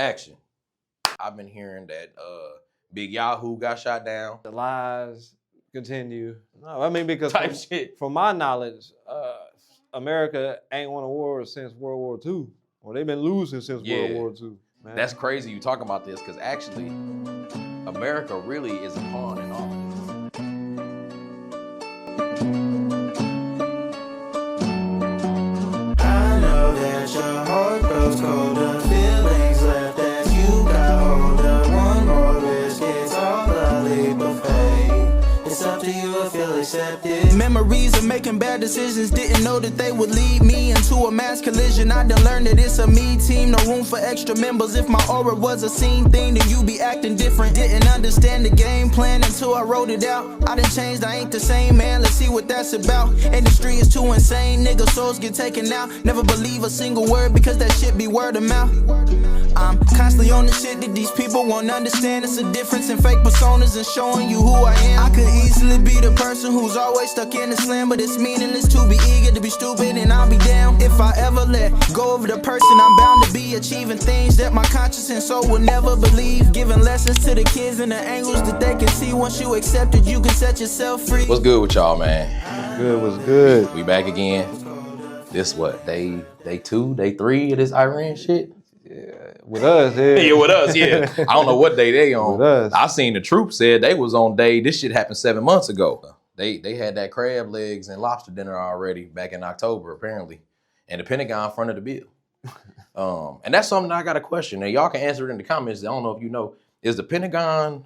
Action. I've been hearing that Big Yahoo got shot down. The lies continue. No, I mean, because Type shit. from my knowledge, America ain't won a war since World War II. Or they've been losing since World War II. Man. That's crazy you talking about this, because actually, America really is a pawn in all of this. I know that your heart grows colder, feelings left as you got older. One more risk, it's all a leap of faith. It's up to you if you'll accept it. Memories of making bad decisions, didn't know that they would lead me into a mass collision. I done learned that it's a me team, no room for extra members. If my aura was a scene thing, then you be acting different. Didn't understand the game plan until I wrote it out. I done changed, I ain't the same man, let's see what that's about. Industry is too insane, nigga, souls get taken out. Never believe a single word because that shit be word of mouth. I'm constantly on the shit that these people won't understand. It's a difference in fake personas and showing you who I am. I could easily be the person who's always stuck in the slam, but it's meaningless to be eager to be stupid, and I'll be down. If I ever let go of the person, I'm bound to be achieving things that my conscience and soul will never believe. Giving lessons to the kids in the angles that they can see. Once you accept it, you can set yourself free. What's good with y'all, man? What's good? We back again. This what, day 2, day 3 of this Iran shit? Yeah, with us, yeah. Yeah, with us, yeah. I don't know what day they on. With us. I seen the troops said they was on day, this shit happened 7 months ago. They had that crab legs and lobster dinner already back in October, apparently. And the Pentagon fronted the bill. And that's something I got a question. And y'all can answer it in the comments. I don't know if you know. Is the Pentagon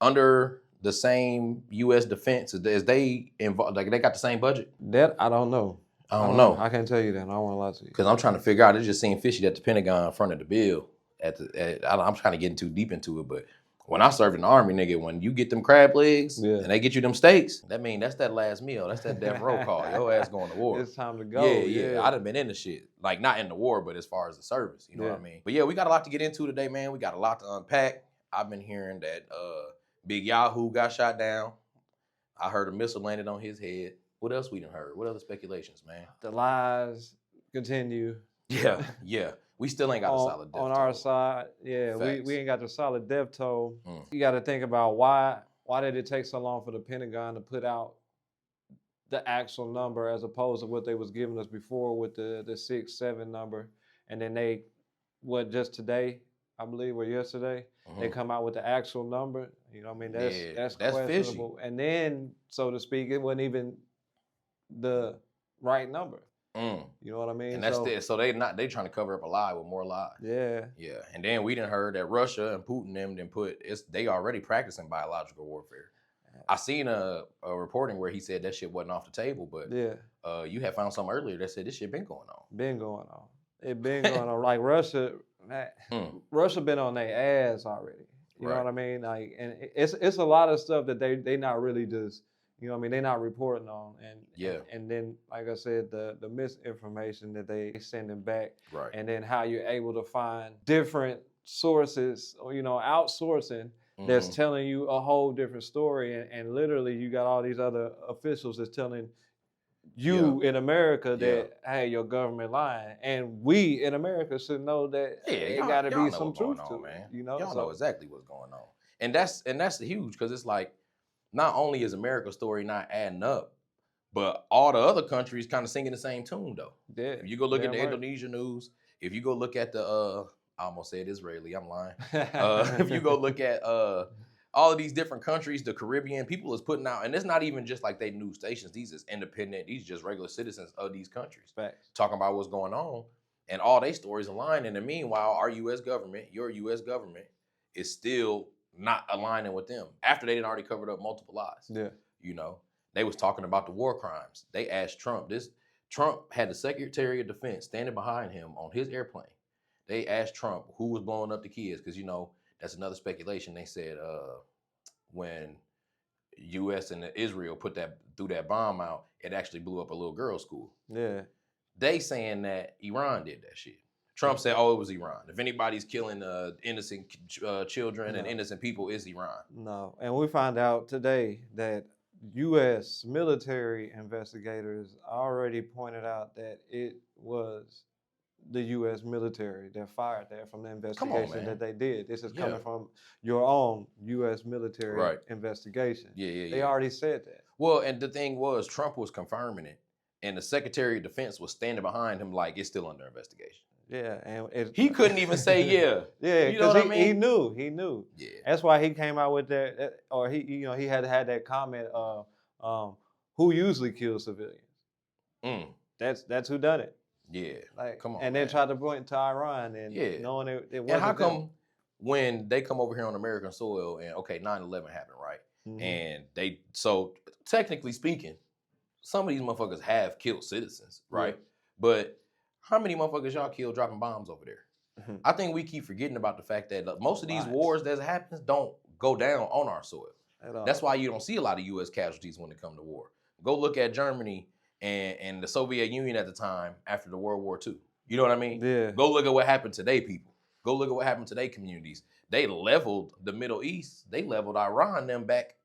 under the same U.S. defense? Is they involved? Like they got the same budget? That I don't know. I don't know. I can't tell you that. I don't want to lie to you. Because I'm trying to figure out. It just seemed fishy that the Pentagon fronted the bill. I'm trying to get too deep into it, but when I served in the Army, nigga, when you get them crab legs and they get you them steaks, that mean that's that last meal. That's that death row call. Your ass going to war. It's time to go. Yeah. I'd have been in the shit. Like, not in the war, but as far as the service. You know what I mean? But yeah, we got a lot to get into today, man. We got a lot to unpack. I've been hearing that Big Yahoo got shot down. I heard a missile landed on his head. What else we done heard? What other speculations, man? The lies continue. Yeah. We still ain't got a solid death toll. On our side, yeah, we ain't got the solid death toll. You got to think about why did it take so long for the Pentagon to put out the actual number as opposed to what they was giving us before with the 6-7 number, and then they, just today, I believe, or yesterday, they come out with the actual number. You know what I mean? That's questionable. Fishy. And then, so to speak, it wasn't even the right number. You know what I mean? And that's so they trying to cover up a lie with more lies. Yeah. And then we done heard that Russia and Putin them they already practicing biological warfare. I seen a reporting where he said that shit wasn't off the table, but you had found something earlier that said this shit been going on. It been going on. Like Russia been on their ass already. You know what I mean? Like, and it's a lot of stuff that they not really just, you know what I mean, they're not reporting on. And then, like I said, the misinformation that they sending back. Right. And then how you're able to find different sources, or, you know, outsourcing that's telling you a whole different story. And literally you got all these other officials that's telling you in America that, hey, your government lying. And we in America should know that it got to be some truth to it. Man. You know? Y'all know exactly what's going on. And that's huge, because it's like, not only is America's story not adding up, but all the other countries kind of singing the same tune, though. Yeah. If you go look at the Indonesia news, if you go look at the, I almost said Israeli, I'm lying. If you go look at all of these different countries, the Caribbean, people is putting out, and it's not even just like they news stations. These is independent. These just regular citizens of these countries. Facts. Talking about what's going on, and all their stories align. And meanwhile, our U.S. government, your U.S. government, is still not aligning with them after they had already covered up multiple lies. Yeah. You know, they was talking about the war crimes. They asked Trump. Trump had the Secretary of Defense standing behind him on his airplane. They asked Trump who was blowing up the kids, because, you know, that's another speculation. They said when U.S. and Israel threw that bomb out, it actually blew up a little girls' school. Yeah. They saying that Iran did that shit. Trump said, oh, it was Iran. If anybody's killing innocent children and innocent people, it's Iran. No. And we found out today that U.S. military investigators already pointed out that it was the U.S. military that fired that from the investigation man. that they did. This is Yeah. coming from your own U.S. military Right. investigation. Yeah. They already said that. Well, and the thing was, Trump was confirming it, and the Secretary of Defense was standing behind him like it's still under investigation. Yeah, and He couldn't even say yeah. Yeah, You know what I mean? He knew. Yeah. That's why he came out with that, or he had that comment. Who usually kills civilians? Mm. That's who done it. Yeah. Like, come on. And then tried to point to Iran and knowing it wasn't. And how come them. when they come over here on American soil and 9/11 happened, right? Mhm. And so technically speaking, some of these motherfuckers have killed citizens, right? Yeah. But how many motherfuckers y'all killed dropping bombs over there? Mhm. I think we keep forgetting about the fact that most of these Right. wars that happens don't go down on our soil. At all. That's why you don't see a lot of U.S. casualties when it come to war. Go look at Germany and the Soviet Union at the time after the World War II. You know what I mean? Yeah. Go look at what happened to their people. Go look at what happened to their communities. They leveled the Middle East. They leveled Iran them back.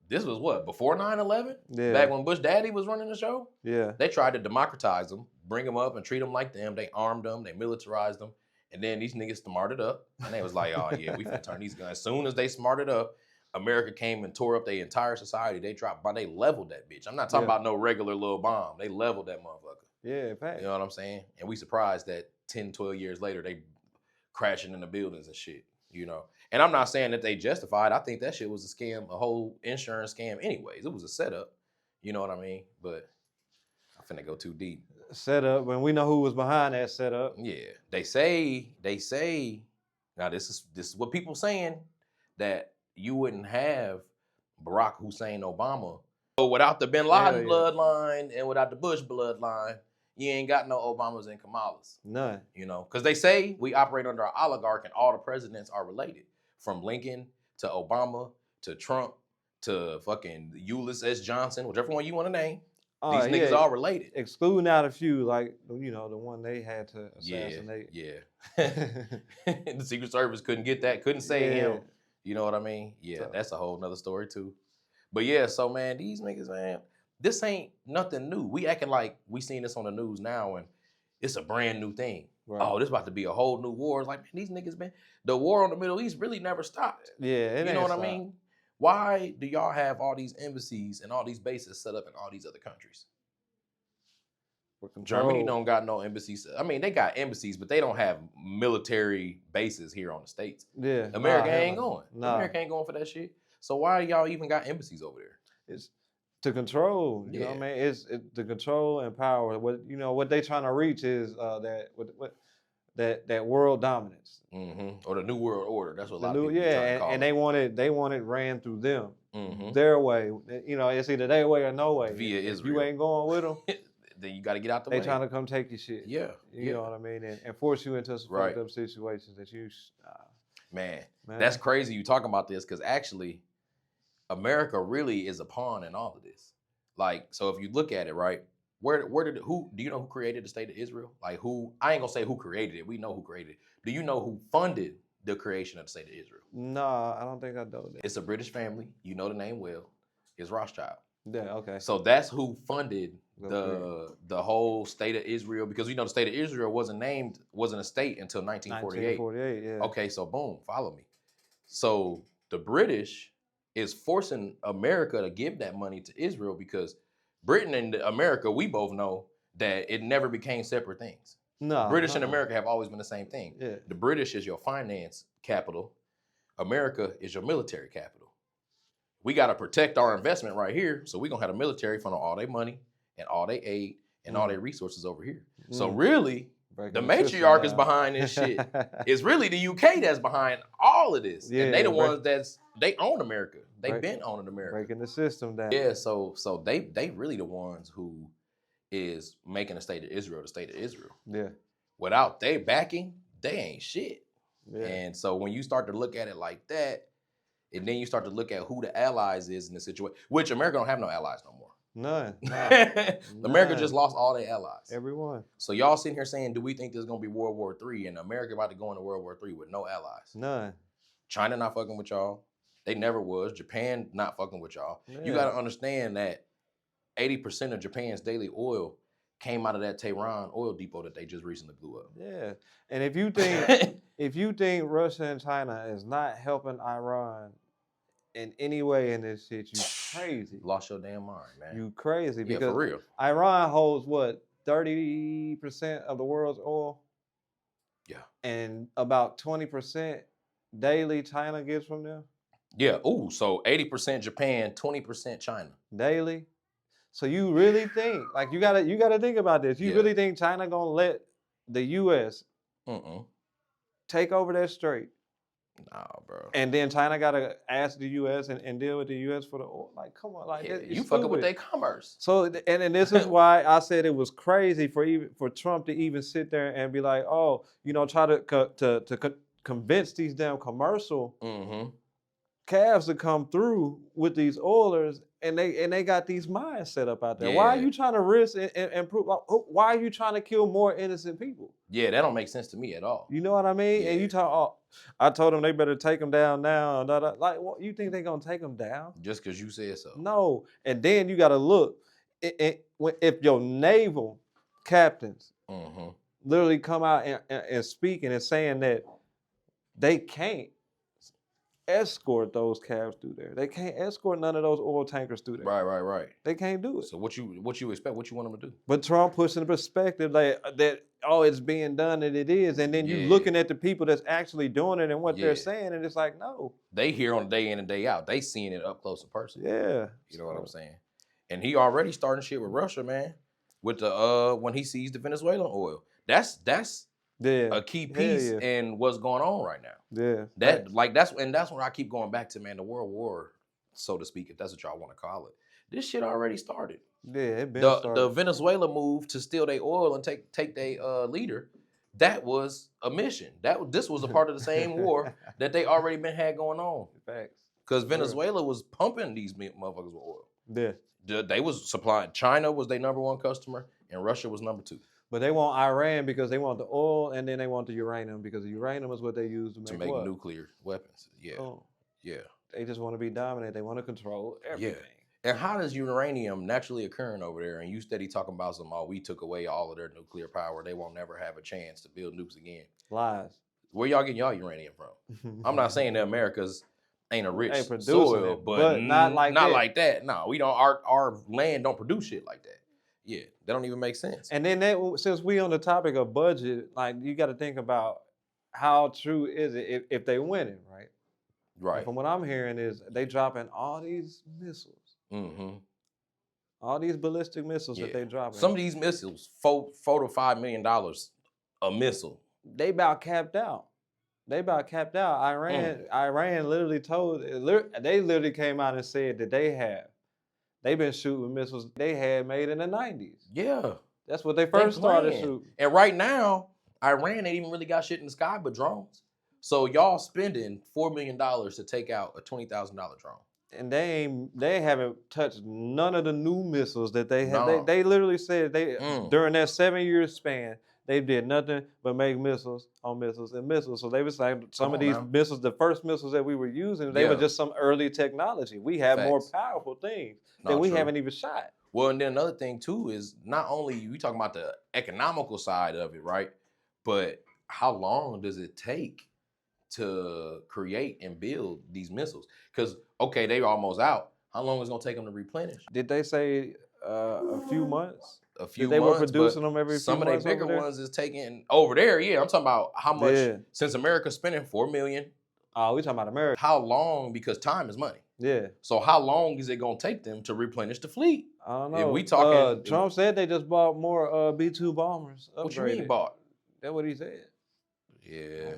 This was what, before 9/11? Yeah. Back when Bush Daddy was running the show? Yeah. They tried to democratize them, bring them up and treat them like them. They armed them, they militarized them. And then these niggas smarted up. And they was like, oh yeah, we finna turn these guys. As soon as they smarted up, America came and tore up their entire society. They leveled that bitch. I'm not talking about no regular little bomb. They leveled that motherfucker. Yeah, fact. You know what I'm saying? And we surprised that 10, 12 years later, they crashing in the buildings and shit, you know? And I'm not saying that they justified. I think that shit was a scam, a whole insurance scam anyways. It was a setup, you know what I mean? But I'm finna go too deep. Setup, when we know who was behind that setup. Yeah, they say, now this is what people saying, that you wouldn't have Barack Hussein Obama. So without the Bin Laden bloodline and without the Bush bloodline, you ain't got no Obamas and Kamalas. None. You know, because they say we operate under an oligarch and all the presidents are related. From Lincoln to Obama to Trump to fucking Ulysses S. Johnson, whichever one you want to name. These niggas all related. Excluding out a few, like, the one they had to assassinate. Yeah. The Secret Service couldn't get that, couldn't say him. You know what I mean? Yeah, so that's a whole nother story too. But yeah, so man, these niggas, man, this ain't nothing new. We acting like we seen this on the news now and it's a brand new thing. Right. Oh, this about to be a whole new war. It's like, man, these niggas, man, the war on the Middle East really never stopped. Yeah, you know what I mean? Why do y'all have all these embassies and all these bases set up in all these other countries? Germany don't got no embassies. I mean, they got embassies, but they don't have military bases here on the States. Yeah. America ain't going. America ain't going for that shit. So why y'all even got embassies over there? It's to control. You know what I mean? It's to control and power. What they trying to reach is that world dominance. Mm-hmm. Or the new world order. That's what a lot of people trying to call it. They want it ran through them. Their way. It's either their way or no way. Via Israel. If you ain't going with them, then you got to get out the way. They trying to come take your shit. Yeah. You know what I mean? And force you into some fucked up situations that you... Man, that's crazy you talking about this, because actually, America really is a pawn in all of this. Like, so if you look at it, right, do you know who created the state of Israel? Like I ain't gonna say who created it. We know who created it. Do you know who funded the creation of the state of Israel? No, I don't think I know that. It's a British family. You know the name well. It's Rothschild. Yeah, okay. So that's who funded the whole state of Israel, because the state of Israel wasn't a state until 1948. 1948, yeah. Okay, so boom, follow me. So the British is forcing America to give that money to Israel, because Britain and America, we both know that it never became separate things. No. British and America have always been the same thing. Yeah. The British is your finance capital. America is your military capital. We got to protect our investment right here, so we're going to have the military fund all their money and all their aid and all their resources over here. So really, the matriarch is behind this shit. It's really the UK that's behind all of this. Yeah, and they the ones they own America. They've been owning America. Breaking the system down. Yeah, so they really the ones who is making the state of Israel the state of Israel. Yeah. Without they backing, they ain't shit. Yeah. And so when you start to look at it like that, and then you start to look at who the allies is in the situation, which America don't have no allies no more. None. America just lost all their allies. Everyone. So y'all sitting here saying, do we think there's going to be World War III, and America about to go into World War III with no allies? None. China not fucking with y'all. They never was. Japan not fucking with y'all. Yeah. You got to understand that 80% of Japan's daily oil came out of that Tehran oil depot that they just recently blew up. Yeah, and if you think Russia and China is not helping Iran in any way in this shit, you crazy. Lost your damn mind, man. You crazy because for real. Iran holds what 30% of the world's oil. Yeah, and about 20% daily China gets from them. Yeah. Ooh, so 80% Japan, 20% China. Daily. So you really think, like you gotta think about this. You really think China gonna let the US take over that strait? Nah, bro. And then China gotta ask the US and deal with the US for the oil. Like, come on, like you fucking with their commerce. So and this is why I said it was crazy for Trump to even sit there and be like, oh, try to convince these damn commercial calves to come through with these oilers, and they got these mines set up out there. Why are you trying to risk and prove? Why are you trying to kill more innocent people? Yeah, that don't make sense to me at all. You know what I mean? And you talk. I told them they better take them down now. Like, what you think they gonna take them down? Just because you said so? No. And then you got to look. If your naval captains literally come out and speaking and saying that they can't escort those calves through there. They can't escort none of those oil tankers through there. Right. They can't do it. So what you expect? What you want them to do? But Trump puts in perspective that it's being done and it is, and then you looking at the people that's actually doing it and what they're saying, and it's like, no. They hear on day in and day out. They seeing it up close and personal. Yeah. You know what I'm saying? And he already starting shit with Russia, man. With the when he seized the Venezuelan oil. That's a key piece in what's going on right now. Yeah. That's what I keep going back to, man, the World War, so to speak, if that's what y'all want to call it. This shit already started. Yeah, it been started. The Venezuela move to steal their oil and take their leader, that was a mission. This was a part of the same war that they already had going on. Facts. Because Venezuela was pumping these motherfuckers with oil. Yeah. They was supplying. China was their number one customer, and Russia was number two. But they want Iran because they want the oil, and then they want the uranium because the uranium is what they use to make nuclear weapons. Yeah, yeah. They just want to be dominant. They want to control everything. Yeah. And how does uranium naturally occurring over there? And you steady talking about we took away all of their nuclear power. They won't never have a chance to build nukes again. Lies. Where y'all getting y'all uranium from? I'm not saying that America's ain't a rich producing soil, it, but not like that. No, we don't. Our land don't produce shit like that. Yeah, that don't even make sense. And then since we on the topic of budget, like you got to think about how true is it if they winning, right? Right. And from what I'm hearing is they dropping all these missiles, all these ballistic missiles that they dropping. Some of these missiles, $4 to $5 million a missile. They about capped out. Iran literally they literally came out and said that they've been shooting missiles they had made in the 90s. Yeah. That's what they first started shooting. And right now, Iran ain't even really got shit in the sky but drones. So y'all spending $4 million to take out a $20,000 drone. And they haven't touched none of the new missiles that they have. No. They literally said during that 7-year span, they did nothing but make missiles on missiles and missiles. So they was like some of these missiles, the first missiles that we were using, they were just some early technology. We have more powerful things that we haven't even shot. Well, and then another thing too is not only we talking about the economical side of it, right? But how long does it take to create and build these missiles? Because okay, they almost out. How long is it gonna take them to replenish? Did they say a few months? A few they months, were producing them every few months. Some of their bigger ones is taking over there. Yeah, I'm talking about how much since America's spending $4 million. Oh, we talking about America. How long? Because time is money. Yeah. So how long is it gonna take them to replenish the fleet? I don't know. If we talking, Trump said they just bought more B-2 bombers. Upgraded. What you mean bought? That's what he said. Yeah.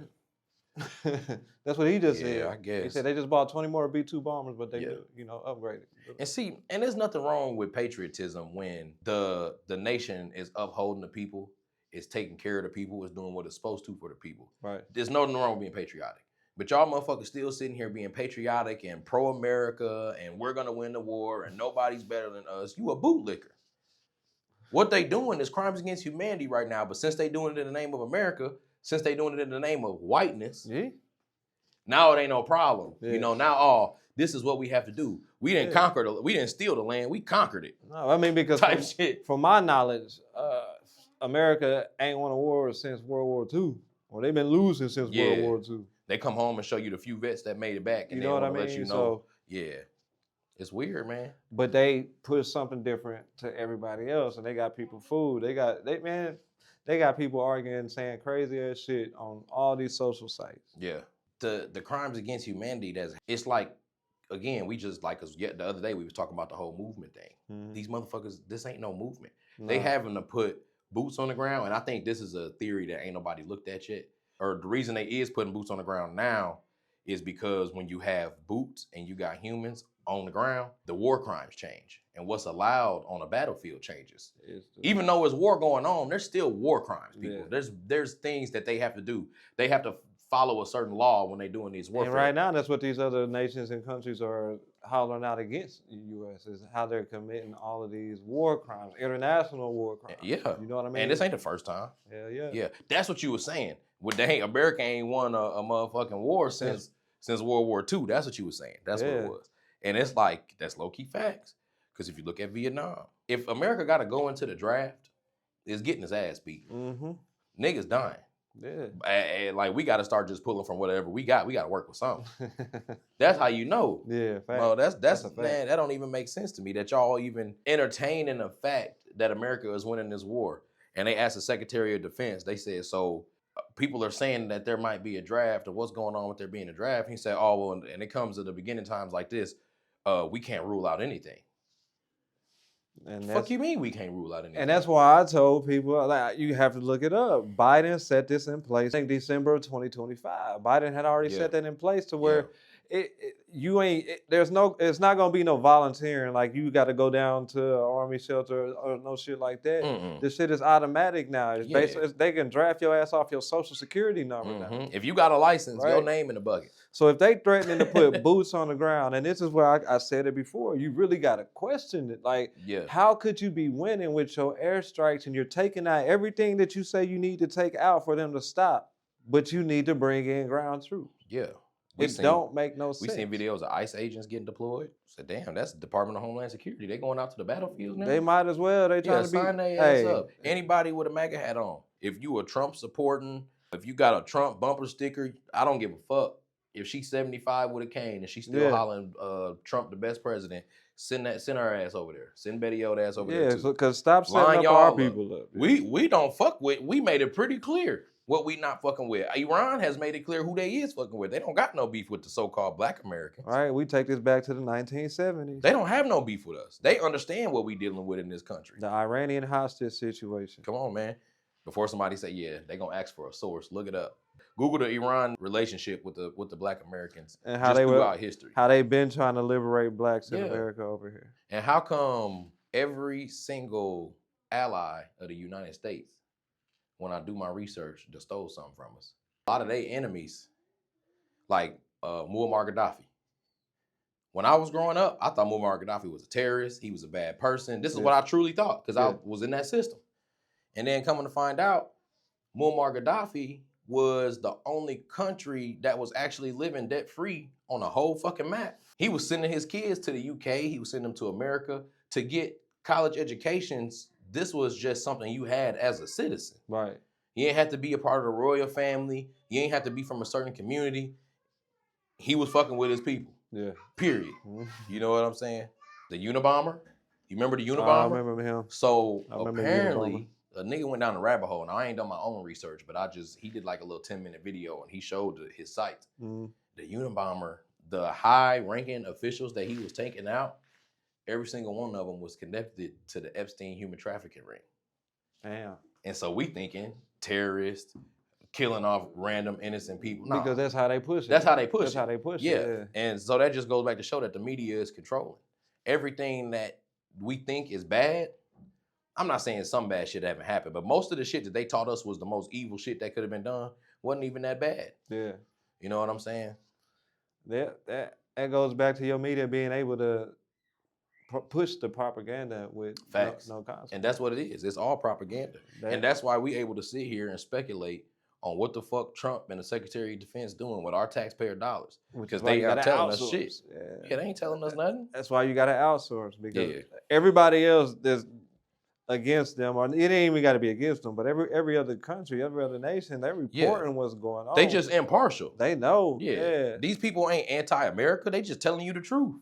That's what he just said. Yeah, I guess. He said they just bought 20 more B-2 bombers, but they upgraded. And see, and there's nothing wrong with patriotism when the nation is upholding the people, is taking care of the people, is doing what it's supposed to for the people. Right. There's nothing wrong with being patriotic. But y'all motherfuckers still sitting here being patriotic and pro-America and we're gonna win the war and nobody's better than us. You a bootlicker. What they doing is crimes against humanity right now, but since they doing it in the name of America, since they doing it in the name of whiteness, Now it ain't no problem. Yeah. You know, now this is what we have to do. We didn't conquer we didn't steal the land. We conquered it. No, I mean because from my knowledge, America ain't won a war since World War II, or they've been losing since World War II. They come home and show you the few vets that made it back, and you know what I mean? Let you know. So, yeah, it's weird, man. But they push something different to everybody else, and they got people food. They got people arguing, saying crazy ass shit on all these social sites. Yeah, the crimes against humanity. It's like, again, we just like, cause the other day we was talking about the whole movement thing. Mm-hmm. These motherfuckers, this ain't no movement. No. They having to put boots on the ground, and I think this is a theory that ain't nobody looked at yet. Or the reason they is putting boots on the ground now is because when you have boots and you got humans on the ground, the war crimes change. And what's allowed on a battlefield changes. Even though there's war going on, there's still war crimes, people. Yeah. There's things that they have to do. They have to follow a certain law when they're doing these warfare. And right now, that's what these other nations and countries are hollering out against the U.S. is how they're committing all of these war crimes, international war crimes. Yeah. You know what I mean? And this ain't the first time. Hell yeah. Yeah. That's what you were saying. America ain't won a motherfucking war since World War II. That's what you were saying. That's what it was. And it's like, that's low-key facts. Because if you look at Vietnam, if America got to go into the draft, it's getting his ass beat. Mm-hmm. Niggas dying. Yeah. Like, we got to start just pulling from whatever we got. We got to work with something. That's how you know. Yeah, fact. Well, that's a fact. Man, that don't even make sense to me that y'all even entertaining the fact that America is winning this war. And they asked the Secretary of Defense, they said, so people are saying that there might be a draft or what's going on with there being a draft. He said, oh, well, and it comes to the beginning times like this, we can't rule out anything. And fuck you mean we can't rule out anything? And that's why I told people, like, you have to look it up. Biden set this in place in December of 2025. Biden had already set that in place to where it's not gonna be no volunteering. Like you got to go down to an army shelter or no shit like that. Mm-mm. This shit is automatic now. It's basically they can draft your ass off your social security number now. If you got a license, your name in the bucket. So if they threatening to put boots on the ground, and this is where I said it before, you really got to question it. Like, how could you be winning with your airstrikes and you're taking out everything that you say you need to take out for them to stop, but you need to bring in ground troops? Yeah. It don't make no sense. We seen videos of ICE agents getting deployed. Said, damn, that's the Department of Homeland Security. They going out to the battlefield now? They might as well. They trying to sign their ass up. Anybody with a MAGA hat on. If you a Trump supporting, if you got a Trump bumper sticker, I don't give a fuck. If she's 75 with a cane and she's still hollering Trump the best president, send her ass over there. Send Betty O's ass over there too. Yeah, because stop setting up our people up. We don't fuck with. We made it pretty clear what we not fucking with. Iran has made it clear who they is fucking with. They don't got no beef with the so-called black Americans. All right, we take this back to the 1970s. They don't have no beef with us. They understand what we dealing with in this country. The Iranian hostage situation. Come on, man. Before somebody say, yeah, they gonna ask for a source, look it up. Google the Iran relationship with the black Americans and how they throughout history. How they been trying to liberate blacks in America over here. And how come every single ally of the United States, when I do my research, just stole something from us? A lot of their enemies, like Muammar Gaddafi. When I was growing up, I thought Muammar Gaddafi was a terrorist. He was a bad person. This is what I truly thought because I was in that system. And then coming to find out, Muammar Gaddafi was the only country that was actually living debt-free on the whole fucking map. He was sending his kids to the UK. He was sending them to America to get college educations. This was just something you had as a citizen. Right. You ain't have to be a part of the royal family. You ain't have to be from a certain community. He was fucking with his people. Yeah. Period. Mm-hmm. You know what I'm saying? The Unabomber. You remember the Unabomber? I remember him. So apparently, a nigga went down the rabbit hole. Now, I ain't done my own research, but he did like a little 10-minute video and he showed his sites. Mm. The Unabomber, the high-ranking officials that he was taking out, every single one of them was connected to the Epstein human trafficking ring. Damn. And so we thinking terrorists, killing off random innocent people. No. Because that's how they push it. That's how they push That's how they push it. Yeah. And so that just goes back to show that the media is controlling. Everything that we think is bad, I'm not saying some bad shit haven't happened, but most of the shit that they taught us was the most evil shit that could have been done wasn't even that bad. Yeah. You know what I'm saying? That goes back to your media being able to push the propaganda with facts. No concept. And that's what it is. It's all propaganda. And that's why we able to sit here and speculate on what the fuck Trump and the Secretary of Defense doing with our taxpayer dollars. Because why they you are gotta telling us outsource. shit. Yeah, they ain't telling us nothing. That's why you got to outsource, because Yeah. everybody else that's against them, or it ain't even got to be against them, but every other country, every other nation, they're reporting what's going on. They just impartial. They know. Yeah. These people ain't anti-America. They just telling you the truth.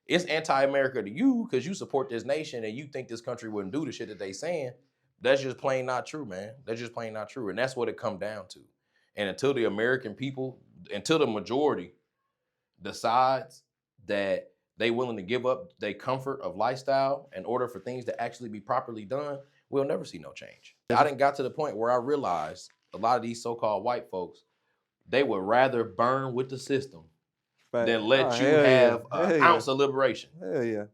It's anti-America to you because you support this nation and you think this country wouldn't do the shit that they saying. That's just plain not true, man. That's just plain not true. And that's what it come down to. And until the American people, until the majority decides that they willing to give up their comfort of lifestyle in order for things to actually be properly done, we'll never see no change. I done got to the point where I realized a lot of these so-called white folks, they would rather burn with the system than let you have an ounce of liberation. Hell yeah.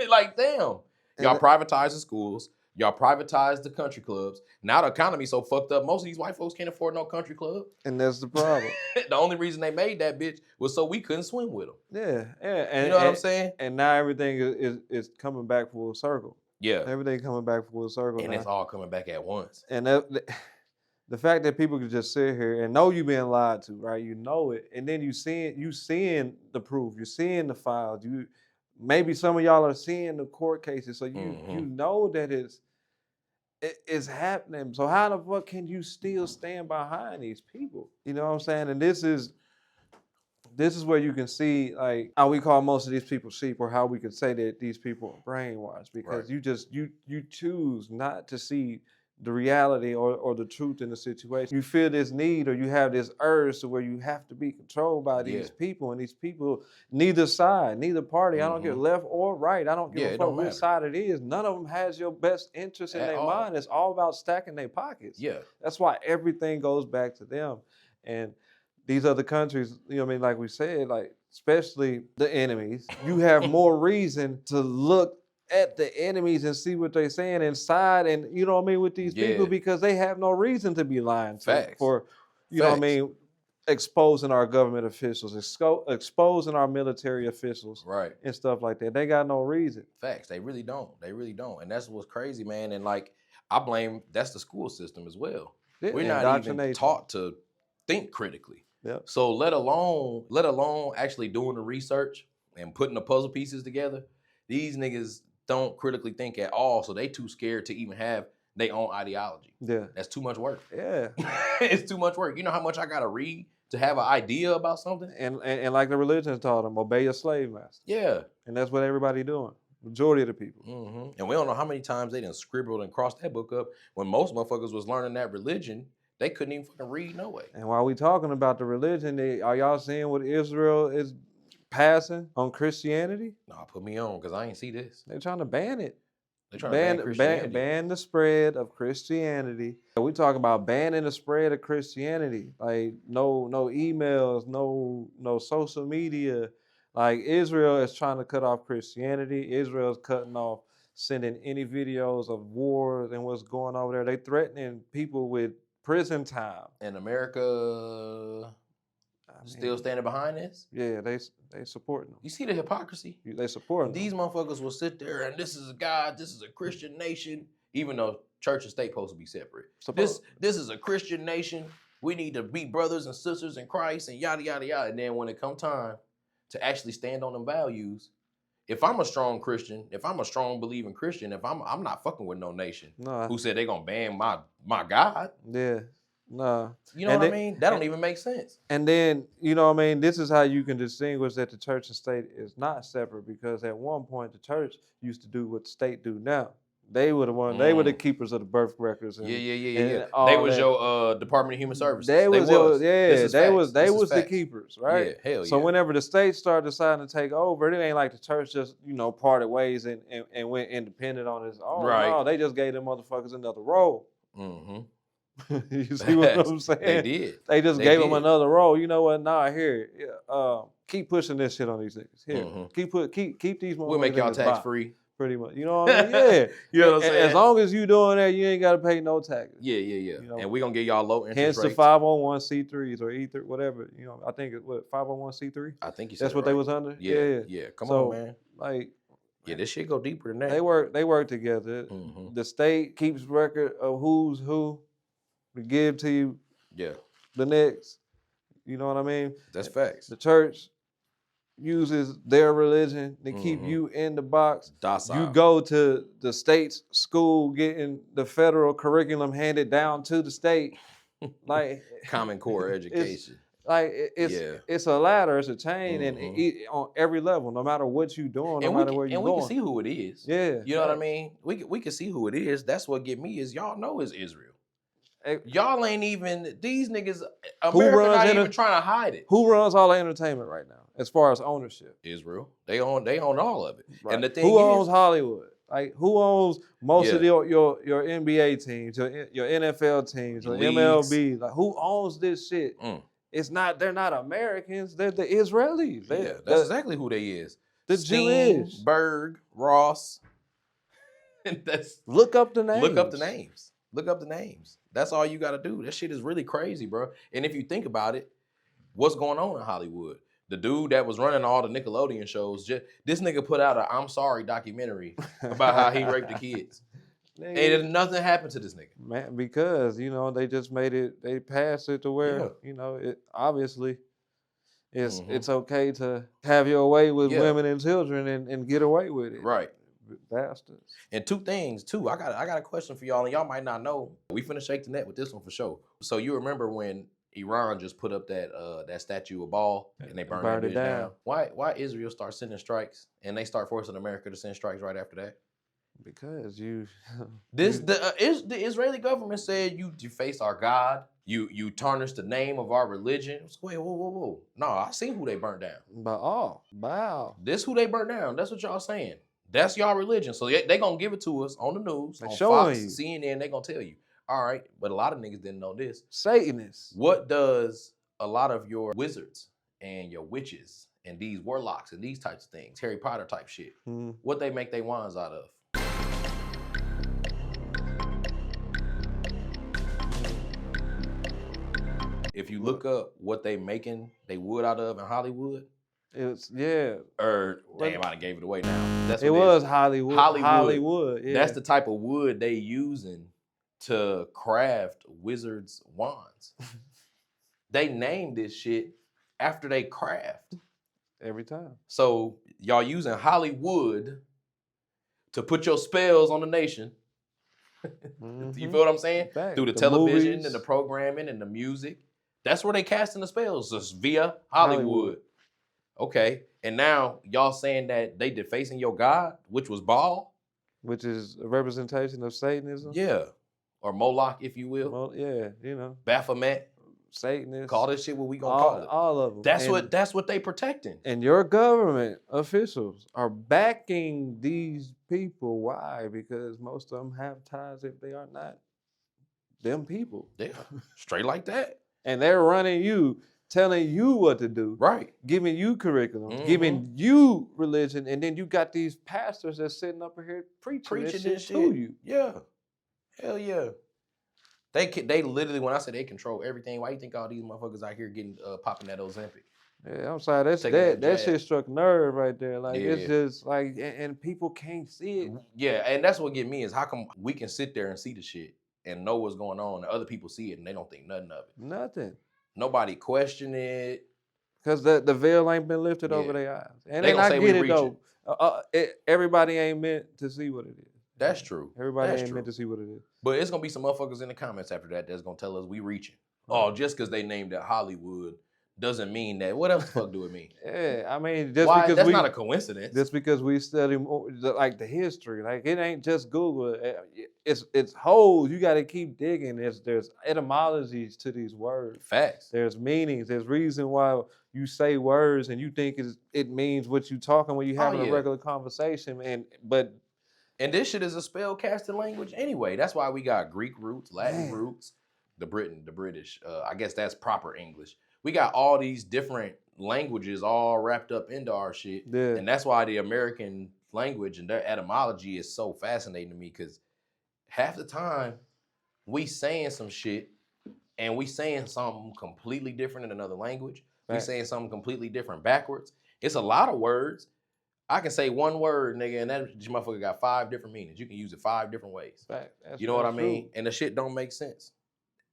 Like, damn. Y'all privatize the schools. Y'all privatize the country clubs. Now the economy's so fucked up, most of these white folks can't afford no country club. And that's the problem. The only reason they made that bitch was so we couldn't swim with them. Yeah. And, you know what I'm saying? And now everything is coming back full circle. Yeah. Everything coming back full circle. And now. it's all coming back at once. And the fact that people can just sit here and know you being lied to, right? You know it, and then you seeing the proof, you're seeing the files. Maybe some of y'all are seeing the court cases, so you know that it's happening. So how the fuck can you still stand behind these people? You know what I'm saying? And this is where you can see like how we call most of these people sheep, or how we can say that these people are brainwashed, because you choose not to see the reality or the truth in the situation. You feel this need, or you have this urge to where you have to be controlled by these people, and these people, neither side, neither party, I don't give left or right, I don't give a fuck which side it is, none of them has your best interest in their mind. It's all about stacking their pockets. Yeah. That's why everything goes back to them. And these other countries, you know what I mean, like we said, like especially the enemies, you have more reason to look at the enemies and see what they're saying inside, and you know what I mean, with these people, because they have no reason to be lying for, you know what I mean, exposing our government officials, exposing our military officials, right, and stuff like that. They got no reason. Facts. They really don't. They really don't. And that's what's crazy, man. And like, I blame, that's the school system as well. We're not even taught to think critically. Yep. So let alone actually doing the research and putting the puzzle pieces together, these niggas don't critically think at all, so they too scared to even have their own ideology. Yeah. That's too much work. Yeah. It's too much work. You know how much I gotta read to have an idea about something? And like the religion taught them, obey your slave master. Yeah. And that's what everybody doing. Majority of the people. Mm-hmm. And we don't know how many times they done scribbled and crossed that book up when most motherfuckers was learning that religion. They couldn't even fucking read no way. And while we talking about the religion, are y'all seeing what Israel is passing on Christianity? Nah, put me on, because I ain't see this. They're trying to ban it. They're trying to ban Christianity. Ban the spread of Christianity. We talking about banning the spread of Christianity. Like no emails, no social media. Like Israel is trying to cut off Christianity. Israel's cutting off sending any videos of wars and what's going on over there. They threatening people with prison time. And America still standing behind this? Yeah, they supporting them. You see the hypocrisy? They supporting them. These motherfuckers will sit there and this is a God, this is a Christian nation, even though church and state supposed to be separate. This is a Christian nation. We need to be brothers and sisters in Christ and yada, yada, yada. And then when it come time to actually stand on them values, if I'm a strong Christian, if I'm a strong believing Christian, if I'm not fucking with no nation who said they gonna ban my God. Yeah. Nah. You know what I mean? That don't even make sense. And then, you know what I mean, this is how you can distinguish that the church and state is not separate, because at one point the church used to do what the state do now. They were the one. They were the keepers of the birth records. And, yeah. They was your Department of Human Services. They was the keepers, right? Yeah, hell yeah. So whenever the state started deciding to take over, it ain't like the church just parted ways and went independent on its own. Right. No, they just gave them motherfuckers another role. Mm-hmm. You see what I'm saying? They did. They just gave them another role. You know what? Nah, here, keep pushing this shit on these niggas. Here, keep these. We'll make y'all tax free. Pretty much, you know what I mean? Yeah, you know what I'm saying. As long as you doing that, you ain't got to pay no taxes. Yeah. You know, and we gonna get y'all low interest hence rates. The 501c3s or E3, whatever. I think it's what 501c3. I think you said that's what they was under. Yeah. Come on, man. Like, yeah, this shit go deeper than that. They work together. The state keeps record of who's who. we give to you Yeah, the next. You know what I mean? that's facts. The church uses their religion to keep you in the box. Docile. You go to the state's school getting the federal curriculum handed down to the state. Like Common Core education. It's a ladder, it's a chain, and on every level, no matter what you're doing, no matter where you're going. And we can see who it is. Yeah. You know what I mean? We can see who it is. That's what get me is y'all know it's Israel. Y'all ain't even, these niggas, America not even trying to hide it. Who runs all the entertainment right now, as far as ownership? Israel. They own all of it. Right. And the thing who owns Hollywood? Like, who owns most of your NBA teams, your NFL teams, your MLB? Like, who owns this shit? They're not Americans, they're the Israelis. That's exactly who they is. The Jewish. Berg, Ross. Look up the names. Look up the names. That's all you got to do. That shit is really crazy, bro. And if you think about it, what's going on in Hollywood? The dude that was running all the Nickelodeon shows, this nigga put out a I'm Sorry documentary about how he raped the kids. And nothing happened to this nigga. Man, because, they just they passed it to where, it obviously it's okay to have your way with women and children and get away with it. Right. Bastards. And two things too. I got a question for y'all, and y'all might not know. We finna shake the net with this one for sure. So you remember when Iran just put up that statue of Baal and they burned it down? Why Israel start sending strikes and they start forcing America to send strikes right after that? Because the Israeli government said you deface our God, you tarnish the name of our religion. Wait, whoa. No, I seen who they burnt down. Wow. This who they burnt down. That's what y'all saying. That's y'all religion. So they gonna give it to us on the news, on Fox, CNN, they gonna tell you. All right, but a lot of niggas didn't know this. Satanists. What does a lot of your wizards and your witches and these warlocks and these types of things, Harry Potter type shit, what they make their wands out of? If you look up what they making they wood out of in Hollywood, damn, I gave it away now. That's Hollywood. Hollywood. Yeah. That's the type of wood they using to craft wizards' wands. They name this shit after they craft. Every time. So y'all using Hollywood to put your spells on the nation. You feel what I'm saying? Through the television movies, and the programming and the music. That's where they casting the spells, just via Hollywood. Okay, and now y'all saying that they defacing your God, which was Baal? Which is a representation of Satanism? Yeah, or Moloch, if you will. Baphomet. Satanist. Call this shit what we gonna call it. All of them. That's what they protecting. And your government officials are backing these people. Why? Because most of them have ties if they are not them people. Yeah, straight like that. And they're running you, telling you what to do. Right. Giving you curriculum, giving you religion, and then you got these pastors that's sitting up here preaching this shit to you. Yeah. Hell yeah. They literally, when I say they control everything, why you think all these motherfuckers out here getting popping that Ozempic? Yeah, I'm sorry. That shit struck nerve right there. Like, it's just like, and people can't see it. Yeah, and that's what get me is how come we can sit there and see the shit and know what's going on, and other people see it and they don't think nothing of it. Nothing. Nobody question it. Because the veil ain't been lifted over their eyes. And then I get it though. Everybody ain't meant to see what it is. That's true. Everybody ain't meant to see what it is. But it's gonna be some motherfuckers in the comments after that that's gonna tell us we reaching. Oh, just because they named it Hollywood doesn't mean that. What else the fuck do it mean? Yeah, I mean, that's not a coincidence. Just because we study like the history, like it ain't just Google. It's holes. You got to keep digging. There's etymologies to these words. Facts. There's meanings. There's reason why you say words and you think it means what you talking when you having a regular conversation. And this shit is a spell casting language anyway. That's why we got Greek roots, Latin roots, the British. I guess that's proper English. We got all these different languages all wrapped up into our shit. Yeah. And that's why the American language and their etymology is so fascinating to me, because half the time we saying some shit and we saying something completely different in another language. Right. We saying something completely different backwards. It's a lot of words. I can say one word, nigga, and that motherfucker got 5 different meanings. You can use it 5 different ways. Right. You know what I mean? And the shit don't make sense.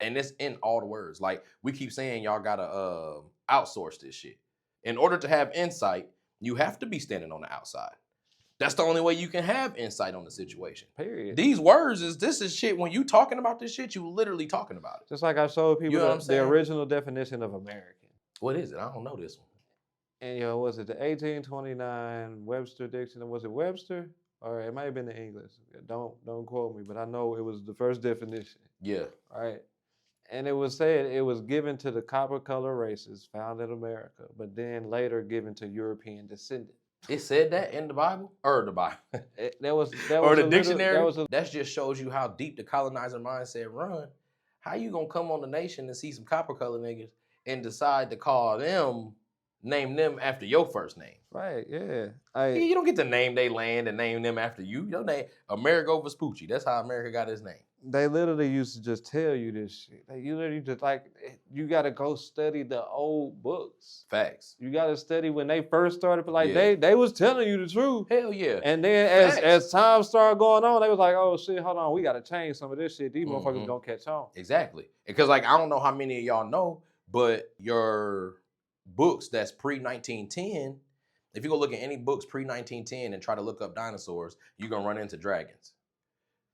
And it's in all the words. Like, we keep saying y'all gotta outsource this shit. In order to have insight, you have to be standing on the outside. That's the only way you can have insight on the situation. Period. These words this is shit. When you talking about this shit, you literally talking about it. Just like I showed people the original definition of American. What is it? I don't know this one. And was it the 1829 Webster Dictionary? Was it Webster? Or it might have been the English. Don't quote me, but I know it was the first definition. Yeah. All right. And it was said it was given to the copper color races found in America, but then later given to European descendants. It said that in the Bible? Or the Bible? That was or the dictionary? That just shows you how deep the colonizer mindset run. How you gonna come on the nation and see some copper color niggas and decide to call them, name them after your first name? Right, yeah. You don't get to name they land and name them after you. Your name, Amerigo Vespucci. That's how America got his name. They literally used to just tell you this shit. You literally just you got to go study the old books. Facts. You got to study when they first started. But they was telling you the truth. Hell yeah. And then as time started going on, they was like, oh shit, hold on, we got to change some of this shit. These motherfuckers gonna catch on. Exactly. Because I don't know how many of y'all know, but your books that's pre-1910, if you go look at any books pre-1910 and try to look up dinosaurs, you're gonna run into dragons.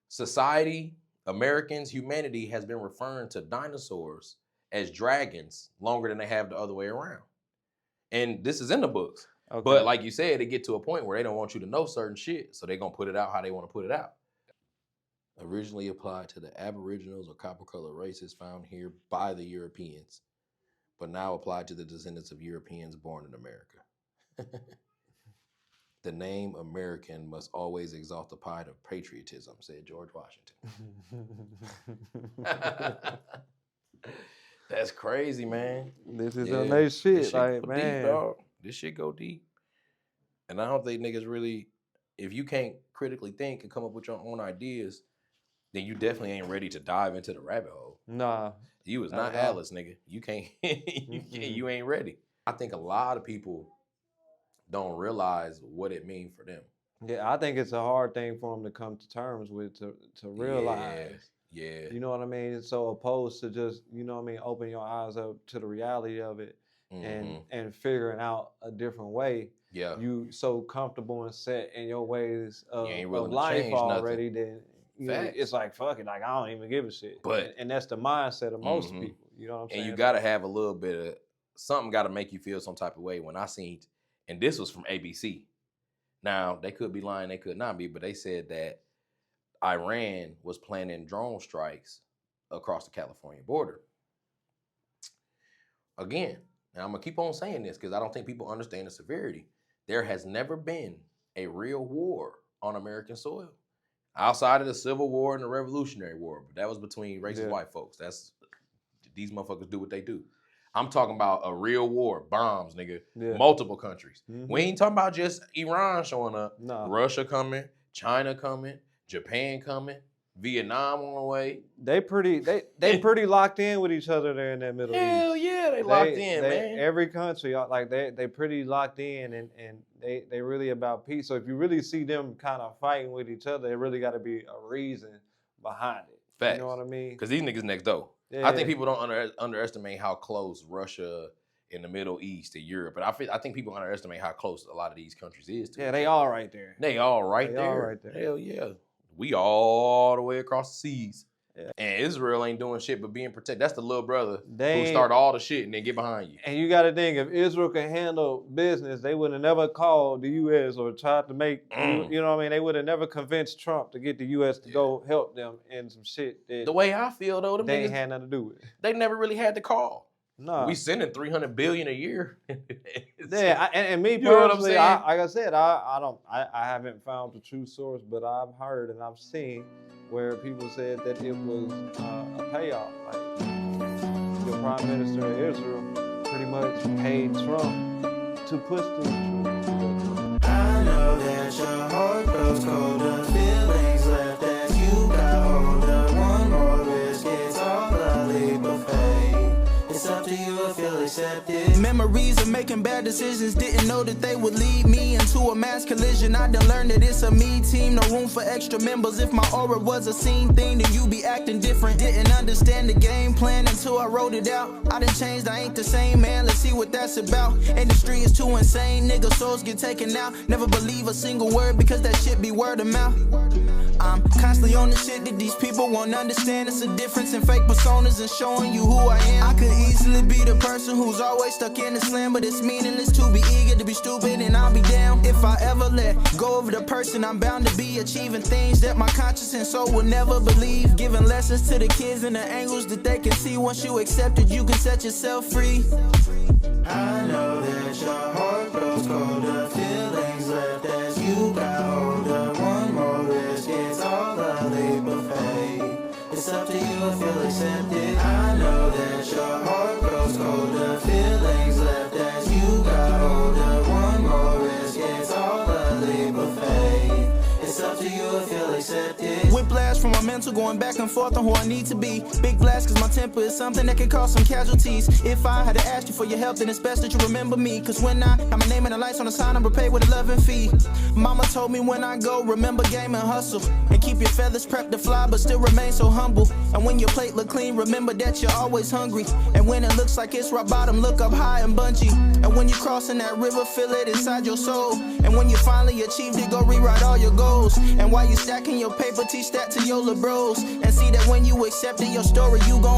Society, Americans, humanity has been referring to dinosaurs as dragons longer than they have the other way around. And this is in the books. Okay. But like you said, they get to a point where they don't want you to know certain shit, so they're going to put it out how they want to put it out. Originally applied to the Aboriginals or copper-colored races found here by the Europeans, but now applied to the descendants of Europeans born in America. The name American must always exalt the pride of patriotism, said George Washington. That's crazy, man. This is on their shit. Like, man. Deep, dog. This shit go deep. And I don't think niggas really, if you can't critically think and come up with your own ideas, then you definitely ain't ready to dive into the rabbit hole. Nah. You was not Alice, nigga. You can't, you ain't ready. I think a lot of people don't realize what it means for them. Yeah, I think it's a hard thing for them to come to terms with, to realize. Yeah. You know what I mean? So opposed to just, you know what I mean, open your eyes up to the reality of it and figuring out a different way. Yeah. You so comfortable and set in your ways of life already that it's like, fuck it, like I don't even give a shit. And that's the mindset of most people. You know what I'm saying? And you gotta have a little bit of something gotta make you feel some type of way. When I seen, and this was from ABC. Now, they could be lying, they could not be, but they said that Iran was planning drone strikes across the California border. Again, now I'm gonna keep on saying this because I don't think people understand the severity. There has never been a real war on American soil outside of the Civil War and the Revolutionary War, but that was between racist white folks. These motherfuckers do what they do. I'm talking about a real war, bombs, nigga, multiple countries. We ain't talking about just Iran showing up. No. Russia coming, China coming, Japan coming, Vietnam on the way. They pretty locked in with each other there in that Middle East. Hell yeah, they locked in, man. Every country, like they pretty locked in and they really about peace. So if you really see them kind of fighting with each other, there really got to be a reason behind it. Facts. You know what I mean? Because these niggas next door. Yeah. I think people don't underestimate how close Russia in the Middle East to Europe, but I think people underestimate how close a lot of these countries is to. Yeah, they all right there. They all right there. Hell yeah. We all the way across the seas. Yeah. And Israel ain't doing shit but being protected. That's the little brother who start all the shit and then get behind you. And you got to think, if Israel can handle business, they would have never called the U.S. or tried to make, you know what I mean? They would have never convinced Trump to get the U.S. to go help them in some shit. The way I feel, though, they ain't had nothing to do with it. They never really had to call. No. We sending $300 billion a year. Yeah, and me personally, like I said, I haven't found the true source, but I've heard and I've seen where people said that it was a payoff. Like the Prime Minister of Israel pretty much paid Trump to push things through. I know that your heart grows colder, feelings left as you got older. One more risk, it's all a leap of faith. It's up to you if you'll accept accepted. Memories of making bad decisions, didn't know that they would lead me into a mass collision. I done learned that it's a me team, no room for extra members. If my aura was a scene thing, then you be acting different. Didn't understand the game plan until I wrote it out. I done changed, I ain't the same man, let's see what that's about. Industry is too insane, nigga, souls get taken out. Never believe a single word because that shit be word of mouth. I'm constantly on the shit that these people won't understand. It's a difference in fake personas and showing you who I am. I could easily be the person who's always stuck in the slam, but it's meaningless to be eager to be stupid, and I'll be down. If I ever let go of the person, I'm bound to be achieving things that my conscience and soul will never believe. Giving lessons to the kids in the angles that they can see. Once you accept it, you can set yourself free. I know that your heart grows colder, feelings left as you got older. One more risk, it's all the leap of faith. It's up to you if you'll accept it. I know that your heart grows colder, feelings left as you got older. One more risk, it's all the leap of faith. It's up to you if you'll accept it. Whiplash from my mental, going back and forth on who I need to be. Big blast cause my temper is something that can cause some casualties. If I had to ask you for your help, then it's best that you remember me. Cause when I have my name and the lights on the sign, I'm repaid with a loving fee. Mama told me when I go, remember game and hustle. And keep your feathers prepped to fly, but still remain so humble. And when your plate look clean, remember that you're always hungry. And when it looks like it's rock bottom, look up high and bungee. And when you're crossing that river, feel it inside your soul. And when you finally achieved it, go rewrite all your goals. And while you stacking your paper, teach that to your little bros. And see that when you accept it, your story, you gon'